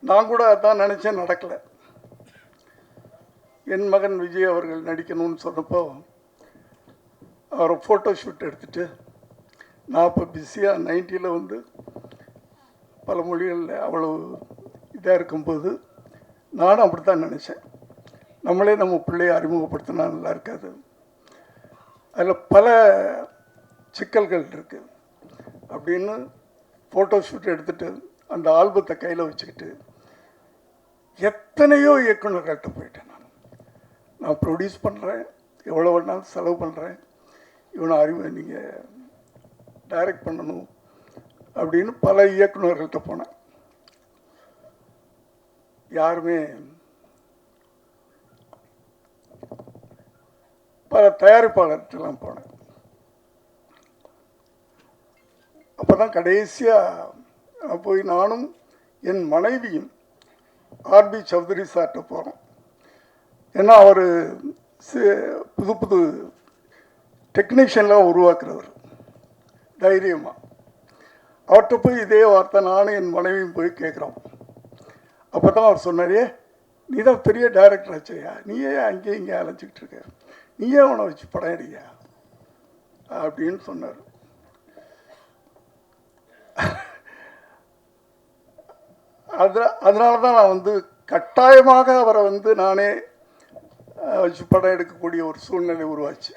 நான் கூட அதான் நினச்சேன், நடக்கலை. என் மகன் விஜய் அவர்கள் நடிக்கணும்னு சொன்னப்போ அவரை ஃபோட்டோ ஷூட் எடுத்துகிட்டு நான் இப்போ பிஸியாக 90ல் வந்து பல மொழிகளில் அவ்வளோ இதாக இருக்கும்போது நானும் அப்படி தான் நினச்சேன். நம்மளே நம்ம பிள்ளையை அறிமுகப்படுத்தினா நல்லா இருக்காது. அதில் பல சிக்கல்கள் இருக்குது அப்படின்னு ஃபோட்டோ ஷூட் எடுத்துகிட்டு அந்த ஆல்பத்தை கையில் வச்சுக்கிட்டு எத்தனையோ இயக்குநர்கள்ட்ட போயிட்டேன். நான் ப்ரொடியூஸ் பண்ணுறேன், எவ்வளோ வேணாலும் செலவு பண்ணுறேன், இவனை நீங்கள் டைரக்ட் பண்ணணும் அப்படின்னு பல இயக்குநர்கள்ட்ட போனேன். யாருமே பல தயாரிப்பாளர்கிட்டலாம் போனேன். அப்போ தான் கடைசியாக போய் நானும் என் மனைவியும் ஆர்பி சௌத்ரி சார்கிட்ட போகிறோம். ஏன்னா அவர் புது புது டெக்னீஷியன்லாம் உருவாக்குறவர், தைரியமாக. அவர்கிட்ட போய் இதே வார்த்தை நானும் என் மனைவியும் போய் கேட்குறோம். அப்போ தான் அவர் சொன்னார், நீ தான் பெரிய டைரக்டர் ஆச்சையா, நீயே அங்கேயும் இங்கே அலைஞ்சிக்கிட்டு இருக்க, நீயே அவனை வச்சு படம் எடுக்கியா அப்படின்னு சொன்னார். அதனால தான் நான் வந்து கட்டாயமாக அவரை வந்து நானே வச்சு படம் எடுக்கக்கூடிய ஒரு சூழ்நிலை உருவாச்சு.